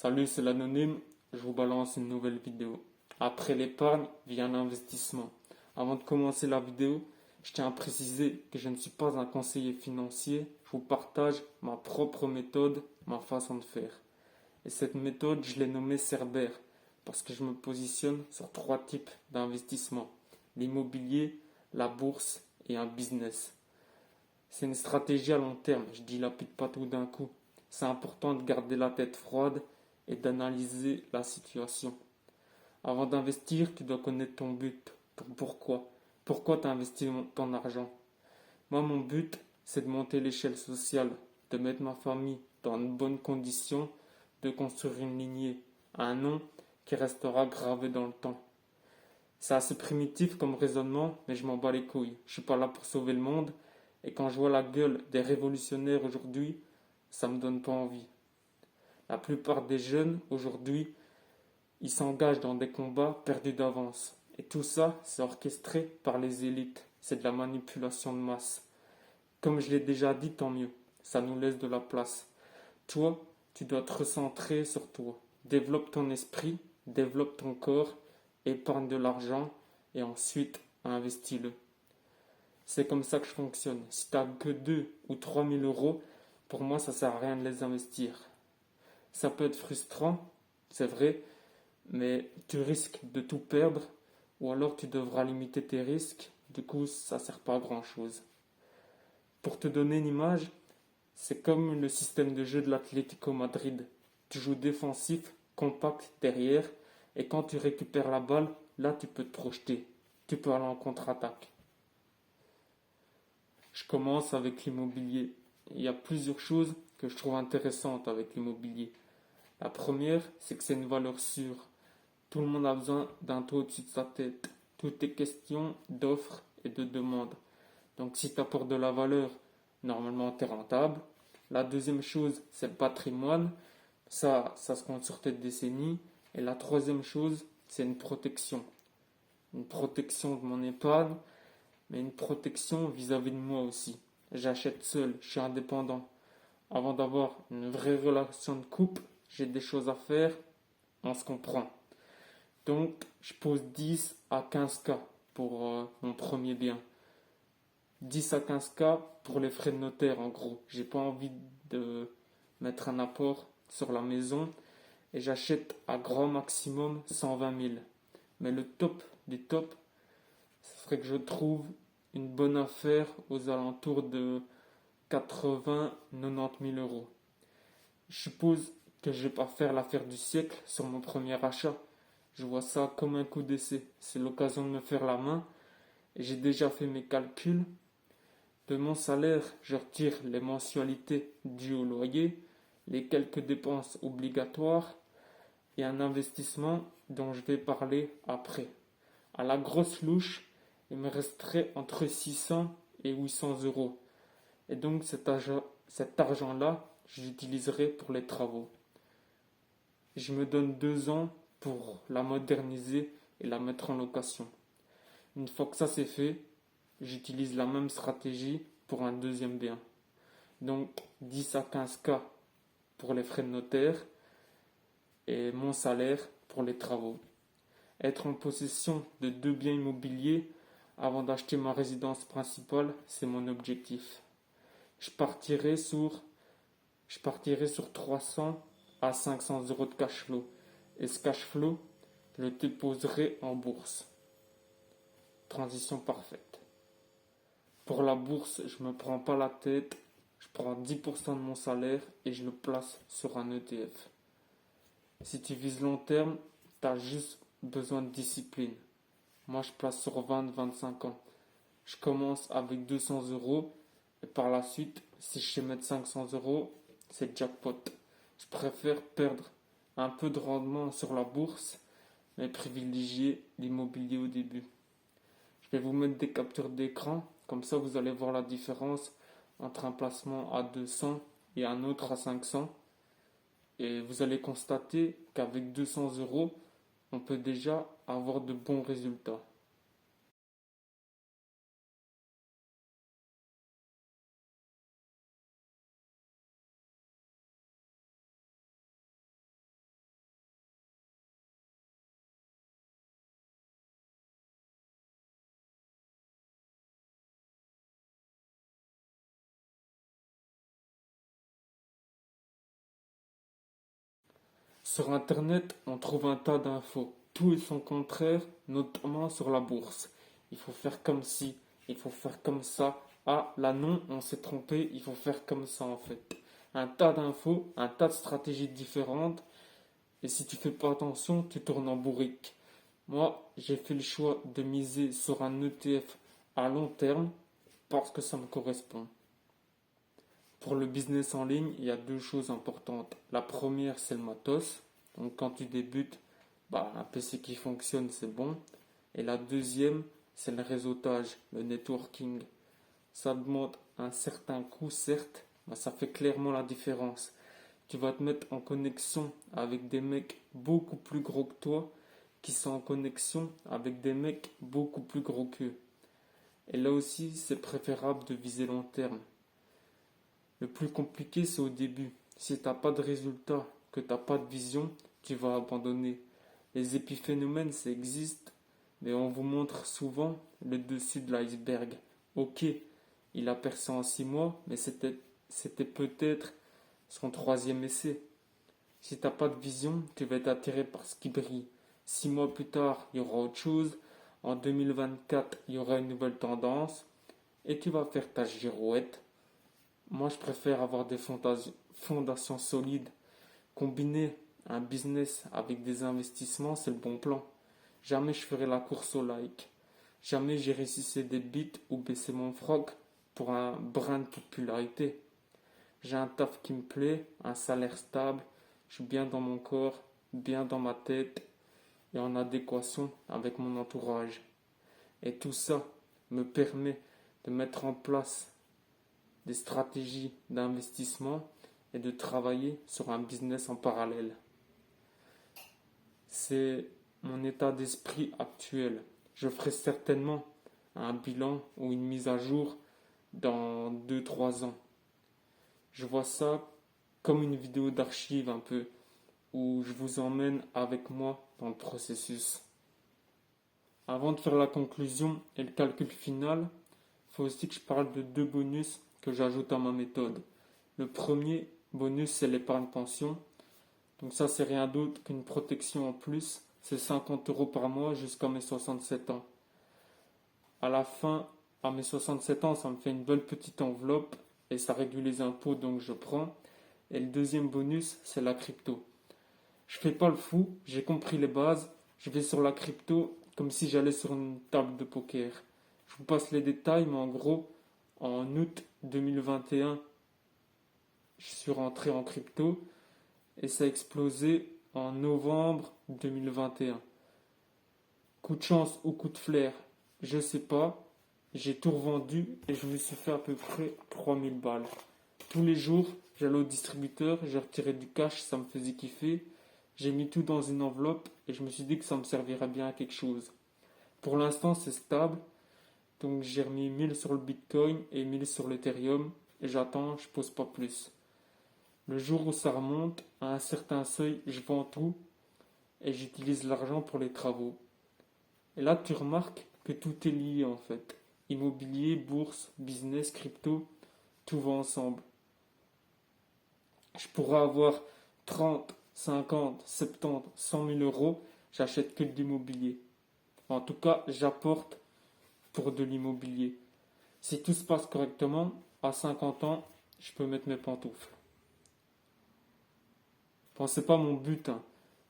Salut, c'est l'anonyme, je vous balance une nouvelle vidéo. Après l'épargne vient l'investissement. Avant de commencer la vidéo, je tiens à préciser que je ne suis pas un conseiller financier, je vous partage ma propre méthode, ma façon de faire. Et cette méthode, je l'ai nommée Cerbère, parce que je me positionne sur trois types d'investissement. L'immobilier, la bourse et un business. C'est une stratégie à long terme, je dilapide pas tout d'un coup. C'est important de garder la tête froide et d'analyser la situation. Avant d'investir, tu dois connaître ton but. Pourquoi? Pourquoi tu investis ton argent? Moi, mon but, c'est de monter l'échelle sociale, de mettre ma famille dans de bonnes conditions, de construire une lignée, un nom qui restera gravé dans le temps. C'est assez primitif comme raisonnement, mais je m'en bats les couilles. Je suis pas là pour sauver le monde, et quand je vois la gueule des révolutionnaires aujourd'hui, ça me donne pas envie. La plupart des jeunes aujourd'hui, ils s'engagent dans des combats perdus d'avance. Et tout ça, c'est orchestré par les élites. C'est de la manipulation de masse. Comme je l'ai déjà dit, tant mieux. Ça nous laisse de la place. Toi, tu dois te recentrer sur toi. Développe ton esprit, développe ton corps, épargne de l'argent et ensuite investis-le. C'est comme ça que je fonctionne. Si tu n'as que 2 ou 3 000 euros, pour moi, ça ne sert à rien de les investir. Ça peut être frustrant, c'est vrai, mais tu risques de tout perdre ou alors tu devras limiter tes risques. Du coup, ça ne sert pas à grand-chose. Pour te donner une image, c'est comme le système de jeu de l'Atlético Madrid. Tu joues défensif, compact derrière, et quand tu récupères la balle, là tu peux te projeter. Tu peux aller en contre-attaque. Je commence avec l'immobilier. Il y a plusieurs choses que je trouve intéressantes avec l'immobilier. La première, c'est que c'est une valeur sûre. Tout le monde a besoin d'un toit au-dessus de sa tête. Tout est question d'offre et de demande. Donc si tu apportes de la valeur, normalement tu es rentable. La deuxième chose, c'est le patrimoine. Ça se compte sur tes décennies. Et la troisième chose, c'est une protection. Une protection de mon épargne, mais une protection vis-à-vis de moi aussi. J'achète seul, je suis indépendant. Avant d'avoir une vraie relation de couple, j'ai des choses à faire, on se comprend. Donc, je pose 10 à 15K pour mon premier bien. 10 à 15K pour les frais de notaire, en gros. J'ai pas envie de mettre un apport sur la maison et j'achète à grand maximum 120 000. Mais le top du top, ce serait que je trouve une bonne affaire aux alentours de 80-90 000 euros. Je suppose que je vais pas faire l'affaire du siècle sur mon premier achat. Je vois ça comme un coup d'essai. C'est l'occasion de me faire la main. Et j'ai déjà fait mes calculs. De mon salaire, je retire les mensualités dues au loyer, les quelques dépenses obligatoires et un investissement dont je vais parler après. À la grosse louche, il me resterait entre 600 et 800 euros. Et donc cet argent-là, je l'utiliserai pour les travaux. Je me donne 2 ans pour la moderniser et la mettre en location. Une fois que ça c'est fait, j'utilise la même stratégie pour un deuxième bien. Donc 10 à 15K pour les frais de notaire et mon salaire pour les travaux. Être en possession de 2 biens immobiliers avant d'acheter ma résidence principale, c'est mon objectif. Je partirai sur 300 à 500 euros de cash flow. Et ce cash flow, je le déposerai en bourse. Transition parfaite. Pour la bourse, je ne me prends pas la tête. Je prends 10% de mon salaire et je le place sur un ETF. Si tu vises long terme, tu as juste besoin de discipline. Moi, je place sur 20-25 ans. Je commence avec 200 euros et par la suite, si je sais mettre 500 euros, c'est jackpot. Je préfère perdre un peu de rendement sur la bourse, mais privilégier l'immobilier au début. Je vais vous mettre des captures d'écran, comme ça vous allez voir la différence entre un placement à 200 et un autre à 500. Et vous allez constater qu'avec 200 euros, on peut déjà avoir de bons résultats. Sur Internet, on trouve un tas d'infos, tout et son contraire, notamment sur la bourse. Il faut faire comme ci, il faut faire comme ça. Ah, là non, on s'est trompé, il faut faire comme ça en fait. Un tas d'infos, un tas de stratégies différentes, et si tu fais pas attention, tu tournes en bourrique. Moi, j'ai fait le choix de miser sur un ETF à long terme parce que ça me correspond. Pour le business en ligne, il y a deux choses importantes. La première, c'est le matos. Donc quand tu débutes, un PC qui fonctionne, c'est bon. Et la deuxième, c'est le réseautage, le networking. Ça demande un certain coût, certes, mais ça fait clairement la différence. Tu vas te mettre en connexion avec des mecs beaucoup plus gros que toi, qui sont en connexion avec des mecs beaucoup plus gros qu'eux. Et là aussi, c'est préférable de viser long terme. Le plus compliqué, c'est au début. Si tu n'as pas de résultat, que tu n'as pas de vision, tu vas abandonner. Les épiphénomènes, ça existe, mais on vous montre souvent le dessus de l'iceberg. Ok, il a percé en 6 mois, mais c'était peut-être son troisième essai. Si tu n'as pas de vision, tu vas être attiré par ce qui brille. 6 mois plus tard, il y aura autre chose. En 2024, il y aura une nouvelle tendance. Et tu vas faire ta girouette. Moi, je préfère avoir des fondations solides. Combiner un business avec des investissements, c'est le bon plan. Jamais je ferai la course au like. Jamais j'irai sucer des bits ou baisser mon froc pour un brin de popularité. J'ai un taf qui me plaît, un salaire stable, je suis bien dans mon corps, bien dans ma tête et en adéquation avec mon entourage. Et tout ça me permet de mettre en place des stratégies d'investissement et de travailler sur un business en parallèle. C'est mon état d'esprit actuel. Je ferai certainement un bilan ou une mise à jour dans 2-3 ans. Je vois ça comme une vidéo d'archive un peu, où je vous emmène avec moi dans le processus. Avant de faire la conclusion et le calcul final, il faut aussi que je parle de deux bonus que j'ajoute à ma méthode. Le premier bonus, c'est l'épargne pension. Donc ça, c'est rien d'autre qu'une protection en plus. C'est 50 € par mois jusqu'à mes 67 ans. À la fin, à mes 67 ans, ça me fait une belle petite enveloppe et ça réduit les impôts, donc je prends. Et le deuxième bonus, c'est la crypto. Je fais pas le fou, j'ai compris les bases, je vais sur la crypto comme si j'allais sur une table de poker. Je vous passe les détails, mais en gros, en août 2021, je suis rentré en crypto et ça a explosé en novembre 2021. Coup de chance ou coup de flair, je sais pas. J'ai tout revendu et je me suis fait à peu près 3000 balles. Tous les jours, j'allais au distributeur, j'ai retiré du cash, ça me faisait kiffer. J'ai mis tout dans une enveloppe et je me suis dit que ça me servirait bien à quelque chose. Pour l'instant, c'est stable. Donc j'ai remis 1000 sur le Bitcoin et 1000 sur l'Ethereum et j'attends, je pose pas plus. Le jour où ça remonte à un certain seuil, je vends tout et j'utilise l'argent pour les travaux. Et là, tu remarques que tout est lié en fait. Immobilier, bourse, business, crypto, tout va ensemble. Je pourrais avoir 30, 50, 70, 100 000 euros, j'achète que de l'immobilier. En tout cas, j'apporte pour de l'immobilier. Si tout se passe correctement, à 50 ans, je peux mettre mes pantoufles. Bon, c'est pas mon but, hein.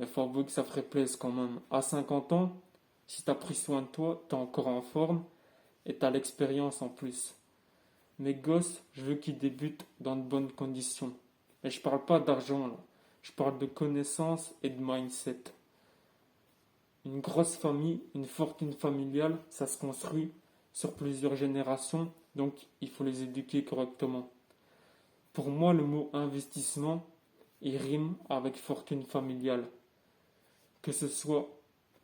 Il faut avouer que ça ferait plaisir quand même. À 50 ans, si tu as pris soin de toi, tu es encore en forme et tu as l'expérience en plus. Mes gosses, je veux qu'ils débutent dans de bonnes conditions. Et je parle pas d'argent là. Je parle de connaissances et de mindset. Une grosse famille, une fortune familiale, ça se construit sur plusieurs générations, donc il faut les éduquer correctement. Pour moi, le mot investissement, il rime avec fortune familiale, que ce soit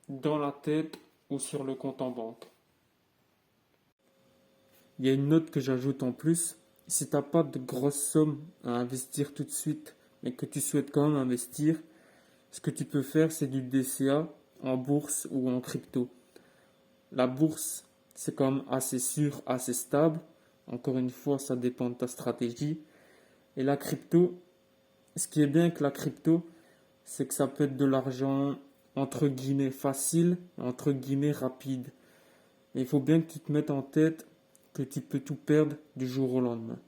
dans la tête ou sur le compte en banque. Il y a une note que j'ajoute en plus. Si tu n'as pas de grosses sommes à investir tout de suite, mais que tu souhaites quand même investir, ce que tu peux faire, c'est du DCA en bourse ou en crypto. La bourse, c'est quand même assez sûr, assez stable. Encore une fois, ça dépend de ta stratégie. Et la crypto, ce qui est bien avec la crypto, c'est que ça peut être de l'argent entre guillemets facile, entre guillemets rapide. Mais il faut bien que tu te mettes en tête que tu peux tout perdre du jour au lendemain.